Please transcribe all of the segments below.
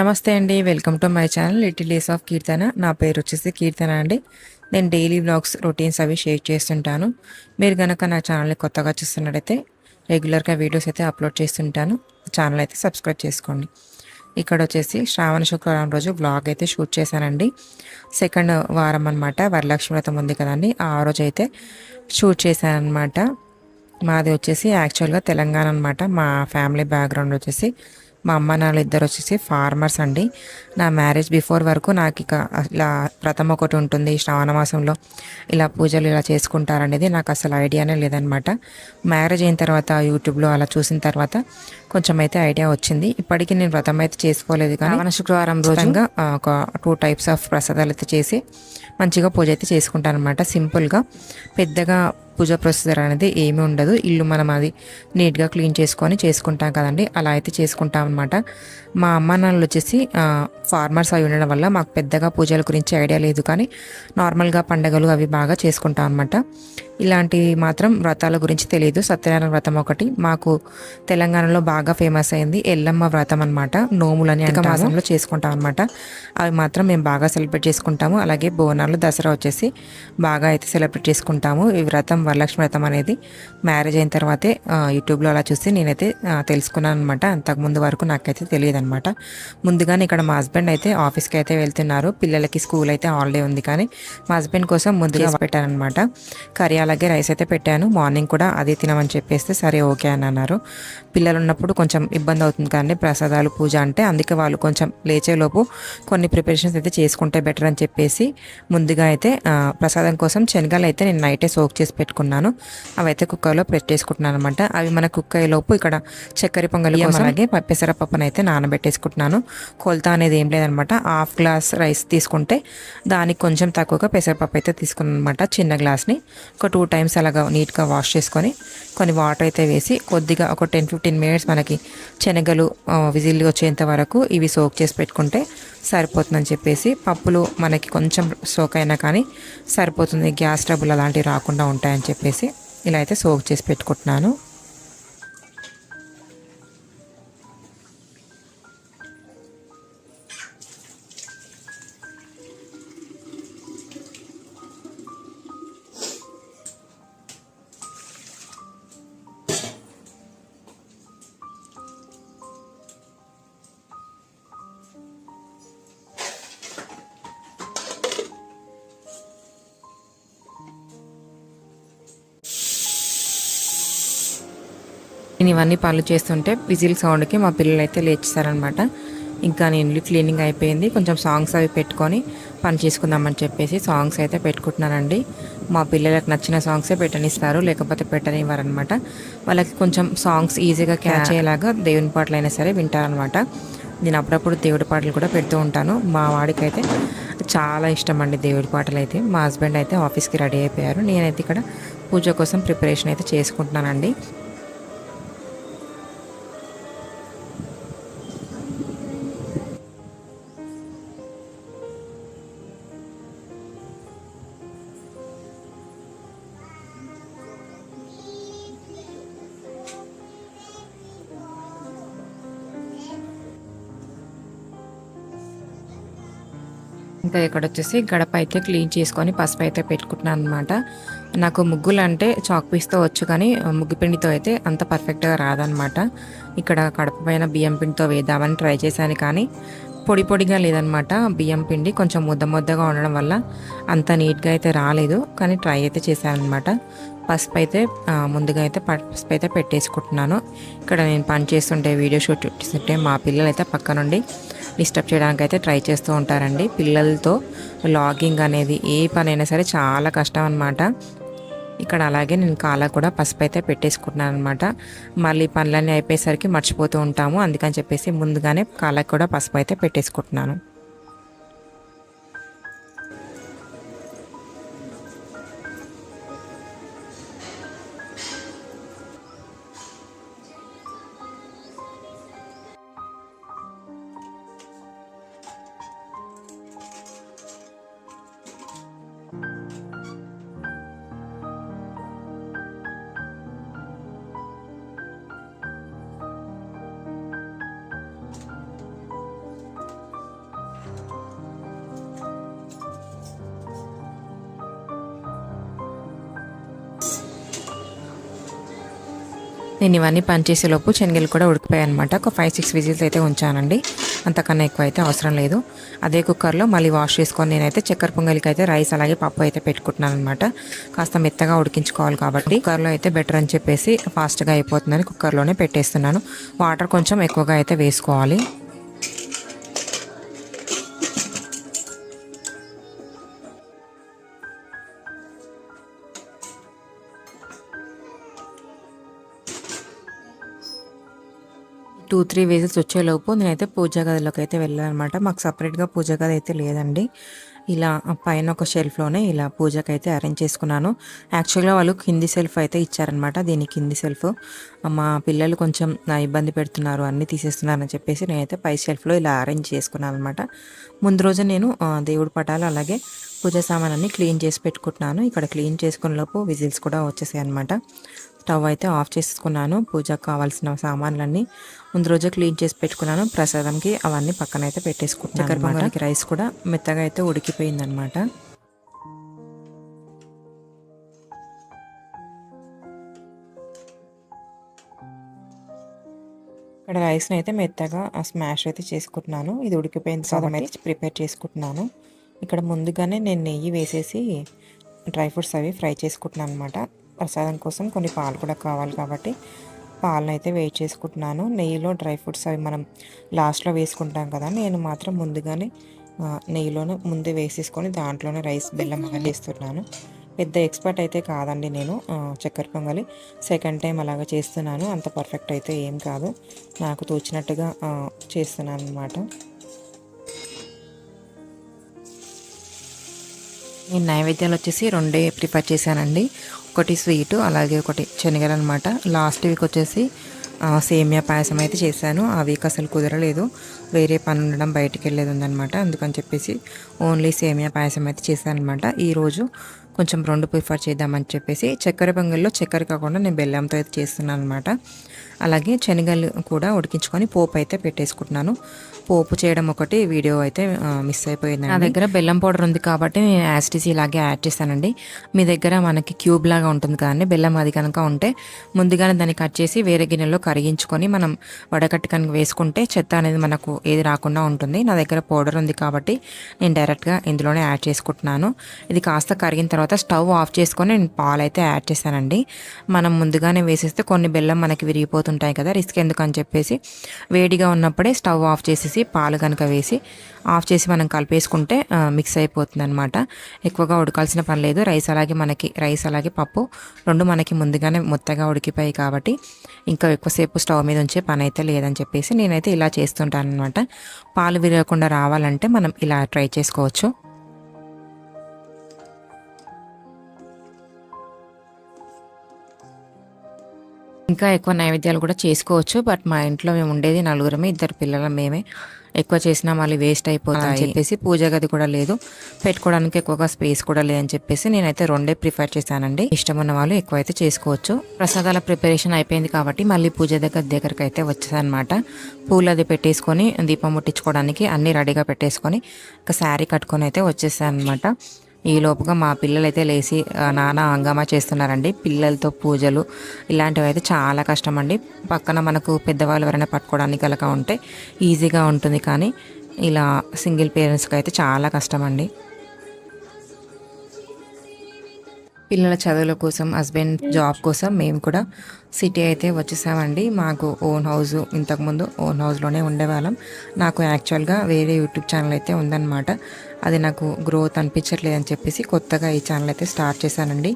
నమస్తే అండి. Welcome to my channel little days of Keerthana. నా పేరు వచ్చేసి కీర్తన అండి. నేను డైలీ వ్లాగ్స్ రొటీన్స్ అవి షేర్ చేస్తుంటాను. మీరు కనుక నా ఛానల్ని కొత్తగా చూస్తున్నట్టయితే రెగ్యులర్గా వీడియోస్ అయితే అప్లోడ్ చేస్తుంటాను. ఛానల్ అయితే సబ్స్క్రైబ్ చేసుకోండి. ఇక్కడ వచ్చేసి శ్రావణ శుక్రవారం రోజు వ్లాగ్ అయితే షూట్ చేశానండి. సెకండ్ వారం అనమాట, వరలక్ష్మి వ్రతం ఉంది కదండి, ఆ రోజు అయితే షూట్ చేశాను అనమాట. మాది వచ్చేసి యాక్చువల్గా తెలంగాణ అనమాట. మా ఫ్యామిలీ బ్యాక్గ్రౌండ్ వచ్చేసి మా అమ్మ నాన్న ఇద్దరు వచ్చేసి ఫార్మర్స్ అండి. నా మ్యారేజ్ బిఫోర్ వరకు నాకు ఇక ఇలా వ్రతం ఒకటి ఉంటుంది శ్రావణ మాసంలో, ఇలా పూజలు ఇలా చేసుకుంటారనేది నాకు అసలు ఐడియానే లేదనమాట. మ్యారేజ్ అయిన తర్వాత యూట్యూబ్లో అలా చూసిన తర్వాత కొంచెం అయితే ఐడియా వచ్చింది. ఇప్పటికీ నేను వ్రతం అయితే చేసుకోలేదు, కానీ శ్రావణ శుక్రవారం రోజుగా ఒక 2 types ఆఫ్ ప్రసాదాలు అయితే చేసి మంచిగా పూజ అయితే చేసుకుంటాను అనమాట. సింపుల్గా, పెద్దగా పూజ ప్రొసీజర్ అనేది ఏమీ ఉండదు. ఇల్లు మనం అది నీట్గా క్లీన్ చేసుకొని చేసుకుంటాం కదండి, అలా అయితే చేసుకుంటాం అనమాట. మా అమ్మ నాన్నలు వచ్చేసి ఫార్మర్స్ అవి ఉండడం వల్ల మాకు పెద్దగా పూజల గురించి ఐడియా లేదు, కానీ నార్మల్గా పండగలు అవి బాగా చేసుకుంటాం అనమాట. ఇలాంటివి మాత్రం వ్రతాల గురించి తెలియదు. సత్యనారాయణ వ్రతం ఒకటి మాకు తెలంగాణలో బాగా ఫేమస్ అయింది, ఎల్లమ్మ వ్రతం అనమాట. నోములని అధిక మాసంలో చేసుకుంటాం అనమాట. అవి మాత్రం మేము బాగా సెలబ్రేట్ చేసుకుంటాము. అలాగే బోనాలు, దసరా వచ్చేసి బాగా అయితే సెలబ్రేట్ చేసుకుంటాము. ఈ వ్రతం, వరలక్ష్మి వ్రతం అనేది మ్యారేజ్ అయిన తర్వాతే యూట్యూబ్లో అలా చూసి నేనైతే తెలుసుకున్నాను అనమాట. అంతకుముందు వరకు నాకైతే తెలియదు అనమాట. ముందుగానే ఇక్కడ మా హస్బెండ్ అయితే ఆఫీస్కి అయితే వెళ్తున్నారు. పిల్లలకి స్కూల్ అయితే హాలిడే ఉంది, కానీ మా హస్బెండ్ కోసం ముందుగా పెట్టానమాట. కర్రీ అలాగే రైస్ అయితే పెట్టాను. మార్నింగ్ కూడా అదే తినమని చెప్పేస్తే సరే ఓకే అని అన్నారు. పిల్లలు ఉన్నప్పుడు కొంచెం ఇబ్బంది అవుతుంది కానీ ప్రసాదాలు పూజ అంటే, అందుకే వాళ్ళు కొంచెం లేచేలోపు కొన్ని ప్రిపరేషన్స్ అయితే చేసుకుంటే బెటర్ అని చెప్పేసి ముందుగా అయితే ప్రసాదం కోసం శనగలు అయితే నేను నైటే సోక్ చేసి పెట్టుకున్నాను. అవైతే కుక్కర్లో పెట్టేసుకుంటున్నాను అనమాట. అవి మన కుక్ అయ్యేలోపు ఇక్కడ చక్కెర పొంగలి కోసం అలాగే పెసరపప్పును అయితే నానబెట్టేసుకుంటున్నాను. కొలత అనేది ఏం లేదనమాట. 1/2 గ్లాస్ రైస్ తీసుకుంటే దానికి కొంచెం తక్కువగా పెసరపప్పు అయితే తీసుకున్నాను అనమాట. చిన్న గ్లాస్ని ఒక 2 times అలాగా నీట్గా వాష్ చేసుకొని కొన్ని వాటర్ అయితే వేసి కొద్దిగా ఒక 10-15 minutes మనకి శనగలు విజిల్ వచ్చేంత వరకు ఇవి సోక్ చేసి పెట్టుకుంటే సరిపోతుందని చెప్పేసి, పప్పులు మనకి కొంచెం సోక్ అయినా కానీ సరిపోతుంది, గ్యాస్ ట్రబుల్ అలాంటివి రాకుండా ఉంటాయని చెప్పేసి ఇలా అయితే సోక్ చేసి పెట్టుకుంటున్నాను. నేను ఇవన్నీ పనులు చేస్తుంటే విజిల్ సౌండ్కి మా పిల్లలు అయితే లేచేశారనమాట. ఇంకా నేను ఇల్లు క్లీనింగ్ అయిపోయింది. కొంచెం సాంగ్స్ అవి పెట్టుకొని పని చేసుకుందామని చెప్పేసి సాంగ్స్ అయితే పెట్టుకుంటున్నానండి. మా పిల్లలకు నచ్చిన సాంగ్సే పెట్టనిస్తారు, లేకపోతే పెట్టనివ్వరు అనమాట. వాళ్ళకి కొంచెం సాంగ్స్ ఈజీగా క్యాచ్ అయ్యేలాగా దేవుని పాటలు అయినా సరే వింటారనమాట. నేను అప్పుడప్పుడు దేవుడి పాటలు కూడా పెడుతూ ఉంటాను. మా వాడికి అయితే చాలా ఇష్టం అండి దేవుడి పాటలు అయితే. మా హస్బెండ్ అయితే ఆఫీస్కి రెడీ అయిపోయారు. నేనైతే ఇక్కడ పూజ కోసం ప్రిపరేషన్ అయితే చేసుకుంటున్నానండి. ఇంకా ఇక్కడ వచ్చేసి గడప అయితే క్లీన్ చేసుకొని పసుపు అయితే పెట్టుకుంటున్నాను అనమాట. నాకు ముగ్గులు అంటే చాక్ పీస్తో వచ్చు, కానీ ముగ్గు పిండితో అయితే అంత పర్ఫెక్ట్గా రాదనమాట. ఇక్కడ గడప పైన బియ్యం పిండితో వేద్దామని ట్రై చేశాను, కానీ పొడి పొడిగా లేదనమాట. బియ్యం పిండి కొంచెం ముద్దగా ఉండడం వల్ల అంత నీట్గా అయితే రాలేదు, కానీ ట్రై అయితే చేశాను అనమాట. పసుపు అయితే ముందుగా అయితే పసుపు అయితే పెట్టేసుకుంటున్నాను. ఇక్కడ నేను పని చేస్తుంటే వీడియో షూట్ చేస్తుంటే మా పిల్లలు అయితే పక్క నుండి డిస్టర్బ్ చేయడానికి అయితే ట్రై చేస్తూ ఉంటారండి. పిల్లలతో లాగింగ్ అనేది ఏ పనైనా సరే చాలా కష్టం అనమాట. ఇక్కడ అలాగే నేను కాళ్ళకు కూడా పసుపు అయితే పెట్టేసుకుంటున్నాను అనమాట. మళ్ళీ పనులన్నీ అయిపోయేసరికి మర్చిపోతూ ఉంటాము, అందుకని చెప్పేసి ముందుగానే కాళ్ళకు కూడా పసుపు అయితే పెట్టేసుకుంటున్నాను. నేను ఇవన్నీ పనిచేసేలోపు శనగలు కూడా ఉడికిపోయాయి అనమాట. ఒక 5-6 విజిల్స్ అయితే ఉంచానండి, అంతకన్నా ఎక్కువ అయితే అవసరం లేదు. అదే కుక్కర్లో మళ్ళీ వాష్ చేసుకొని నేనైతే చక్కెర పొంగలికి అయితే రైస్ అలాగే పప్పు అయితే పెట్టుకుంటున్నాను అనమాట. కాస్త మెత్తగా ఉడికించుకోవాలి కాబట్టి కుక్కర్లో అయితే బెటర్ అని చెప్పేసి ఫాస్ట్గా అయిపోతుందని కుక్కర్లోనే పెట్టేస్తున్నాను. వాటర్ కొంచెం ఎక్కువగా అయితే వేసుకోవాలి. టూ 3 విజిల్స్ వచ్చేలోపు నేనైతే పూజా గదిలోకి అయితే వెళ్ళానమాట. మాకు సపరేట్గా పూజా గది అయితే లేదండి. ఇలా పైన ఒక షెల్ఫ్లోనే ఇలా పూజకి అయితే అరేంజ్ చేసుకున్నాను. యాక్చువల్గా వాళ్ళు కింది సెల్ఫ్ అయితే ఇచ్చారనమాట. దీని కింది సెల్ఫ్ మా పిల్లలు కొంచెం ఇబ్బంది పెడుతున్నారు, అన్నీ తీసేస్తున్నారు అని చెప్పేసి నేనైతే పై షెల్ఫ్లో ఇలా అరేంజ్ చేసుకున్నాను అనమాట. ముందు రోజు నేను దేవుడి పటాలు అలాగే పూజా సామాన్ క్లీన్ చేసి పెట్టుకుంటున్నాను. ఇక్కడ క్లీన్ చేసుకునే లోపు విజిల్స్ కూడా వచ్చేసాయి అనమాట. స్టవ్ అయితే ఆఫ్ చేసుకున్నాను. పూజకు కావాల్సిన సామాన్లన్నీ ముందు రోజే క్లీన్ చేసి పెట్టుకున్నాను. ప్రసాదంకి అవన్నీ పక్కన అయితే పెట్టేసుకుంటున్నాను. చక్కెర పొంగలికి రైస్ కూడా మెత్తగా అయితే ఉడికిపోయిందనమాట. ఇక్కడ రైస్ని అయితే మెత్తగా స్మాష్ అయితే చేసుకుంటున్నాను. ఇది ఉడికిపోయింది కాబట్టి ప్రిపేర్ చేసుకుంటున్నాను. ఇక్కడ ముందుగానే నేను నెయ్యి వేసేసి డ్రై ఫ్రూట్స్ అవి ఫ్రై చేసుకుంటున్నాను అనమాట. ప్రసాదం కోసం కొన్ని పాలు కూడా కావాలి కాబట్టి పాలను అయితే వేడి చేసుకుంటున్నాను. నెయ్యిలో డ్రై ఫ్రూట్స్ అవి మనం లాస్ట్లో వేసుకుంటాం కదా, నేను మాత్రం ముందుగానే నెయ్యిలోనే ముందే వేసేసుకొని దాంట్లోనే రైస్ బెల్లం వేస్తున్నాను. పెద్ద ఎక్స్పర్ట్ అయితే కాదండి నేను చక్కెర పొంగలి. సెకండ్ టైం అలాగా చేస్తున్నాను. అంత పర్ఫెక్ట్ అయితే ఏం కాదు, నాకు తోచినట్టుగా చేస్తున్నాను అనమాట. నేను నైవేద్యాలు వచ్చేసి రెండే ప్రిపేర్ చేశానండి. ఒకటి స్వీటు అలాగే ఒకటి శనగలు అనమాట. లాస్ట్ వీక్ వచ్చేసి సేమియా పాయసం అయితే చేశాను. ఆ వీక్ అసలు కుదరలేదు, వేరే పని ఉండడం బయటికి వెళ్ళేది ఉందనమాట. అందుకని చెప్పేసి ఓన్లీ సేమియా పాయసం అయితే చేశాను అనమాట. ఈరోజు కొంచెం రెండు ప్రిఫర్ చేద్దామని చెప్పేసి చక్కెర పొంగల్లో చక్కెర కాకుండా నేను బెల్లంతో అయితే చేస్తున్నాను అనమాట. అలాగే శనగలు కూడా ఉడికించుకొని పోపు అయితే పెట్టేసుకుంటున్నాను. పోపు చేయడం ఒకటి వీడియో అయితే మిస్ అయిపోయింది. నా దగ్గర బెల్లం పౌడర్ ఉంది కాబట్టి నేను యాస్టీస్ ఇలాగే యాడ్ చేశానండి. మీ దగ్గర మనకి క్యూబ్ లాగా ఉంటుంది కదండి బెల్లం, అది కనుక ఉంటే ముందుగానే దాన్ని కట్ చేసి వేరే గిన్నెలో కరిగించుకొని మనం వడకట్టి కనుక వేసుకుంటే చెత్త అనేది మనకు ఏది రాకుండా ఉంటుంది. నా దగ్గర పౌడర్ ఉంది కాబట్టి నేను డైరెక్ట్గా ఇందులోనే యాడ్ చేసుకుంటున్నాను. ఇది కాస్త కరిగిన తర్వాత స్టవ్ ఆఫ్ చేసుకొని నేను పాలు అయితే యాడ్ చేశానండి. మనం ముందుగానే వేసేస్తే కొన్ని బెల్లం మనకి విరిగిపోతుంటాయి కదా, రిస్క్ ఎందుకని చెప్పేసి వేడిగా ఉన్నప్పుడే స్టవ్ ఆఫ్ చేసేసి పాలు కనుక వేసి ఆఫ్ చేసి మనం కలిపేసుకుంటే మిక్స్ అయిపోతుంది అనమాట. ఎక్కువగా ఉడకాల్సిన పని లేదు. రైస్ అలాగే పప్పు రెండు మనకి ముందుగానే మొత్తగా ఉడికిపోయాయి కాబట్టి ఇంకా ఎక్కువసేపు స్టవ్ మీద ఉంచే పని అయితే లేదని చెప్పేసి నేనైతే ఇలా చేస్తుంటాను అనమాట. పాలు విరగకుండా రావాలంటే మనం ఇలా ట్రై చేసుకోవచ్చు. ఇంకా ఎక్కువ నైవేద్యాలు కూడా చేసుకోవచ్చు, బట్ మా ఇంట్లో మేము ఉండేది నలుగురమే, 2 పిల్లల మేమే. ఎక్కువ చేసినా మళ్ళీ వేస్ట్ అయిపోతాయి అని చెప్పేసి పూజ గది కూడా లేదు, పెట్టుకోవడానికి ఎక్కువగా స్పేస్ కూడా లేదని చెప్పేసి నేనైతే రెండే ప్రిఫర్ చేశానండి. ఇష్టం ఉన్న వాళ్ళు ఎక్కువైతే చేసుకోవచ్చు. ప్రసాదాల ప్రిపరేషన్ అయిపోయింది కాబట్టి మళ్ళీ పూజ దగ్గరికి అయితే వచ్చేసనమాట. పూలు అది పెట్టేసుకొని దీపం ముట్టించుకోవడానికి అన్నీ రెడీగా పెట్టేసుకొని ఒక శారీ కట్టుకొని అయితే వచ్చేసాను అనమాట. ఈ లోపుగా మా పిల్లలు అయితే లేచి నానా హంగామా చేస్తున్నారండి. పిల్లలతో పూజలు ఇలాంటివి అయితే చాలా కష్టం అండి. పక్కన మనకు పెద్దవాళ్ళు ఎవరైనా పట్టుకోవడానికి కనుక ఉంటే ఈజీగా ఉంటుంది, కానీ ఇలా సింగిల్ పేరెంట్స్కి అయితే చాలా కష్టం అండి. పిల్లల చదువుల కోసం, హస్బెండ్ జాబ్ కోసం మేము కూడా సిటీ అయితే వచ్చేసామండి. మాకు ఓన్ హౌస్, ఇంతకుముందు ఓన్ హౌస్లోనే ఉండేవాళ్ళం. నాకు యాక్చువల్గా వేరే యూట్యూబ్ ఛానల్ అయితే ఉందన్నమాట. అది నాకు గ్రోత్ అనిపించట్లేదు అని చెప్పేసి కొత్తగా ఈ ఛానల్ అయితే స్టార్ట్ చేశానండి.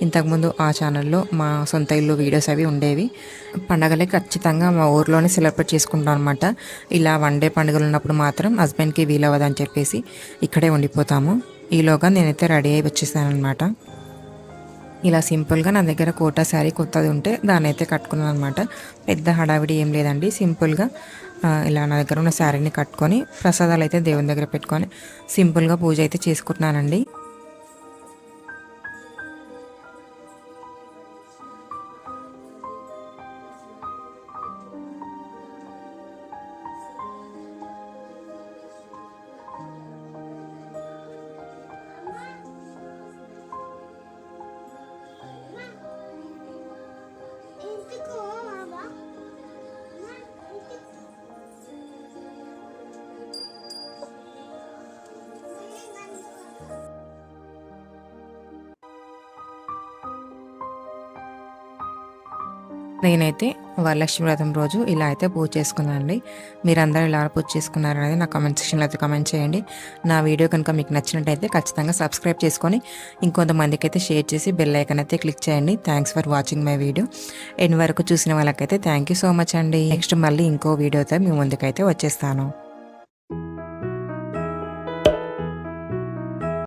ఇంతకుముందు ఆ ఛానల్లో మా సొంత ఇల్లు వీడియోస్ అవి ఉండేవి. పండగలే ఖచ్చితంగా మా ఊర్లోనే సెలబ్రేట్ చేసుకుంటాం అనమాట. ఇలా వన్ డే పండుగలు ఉన్నప్పుడు మాత్రం హస్బెండ్కి వీలవ్వదని చెప్పేసి ఇక్కడే ఉండిపోతాము. ఈలోగా నేనైతే రెడీ అయి వచ్చేసాను అనమాట. ఇలా సింపుల్గా నా దగ్గర కోటా శారీ కొత్తది ఉంటే దాన్ని అయితే కట్టుకున్నాను అనమాట. పెద్ద హడావిడి ఏం లేదండి, సింపుల్గా ఇలా నా దగ్గర ఉన్న శారీని కట్టుకొని ప్రసాదాలు అయితే దేవుని దగ్గర పెట్టుకొని సింపుల్గా పూజ అయితే చేసుకుంటున్నానండి. నేనైతే వరలక్ష్మి వ్రతం రోజు ఇలా అయితే పూజ చేసుకున్నానండి. మీరందరూ ఇలా పూజ చేసుకున్నారనేది నా కామెంట్ సెక్షన్లో అయితే కామెంట్ చేయండి. నా వీడియో కనుక మీకు నచ్చినట్టయితే ఖచ్చితంగా సబ్స్క్రైబ్ చేసుకొని ఇంకొంతమందికి అయితే షేర్ చేసి బెల్ ఐకాన్ అయితే క్లిక్ చేయండి. Thanks for watching my video. End వరకు చూసిన వాళ్ళకైతే థ్యాంక్ యూ సో మచ్ అండి. నెక్స్ట్ మళ్ళీ ఇంకో వీడియోతో మీ ముందుకైతే వచ్చేస్తాను.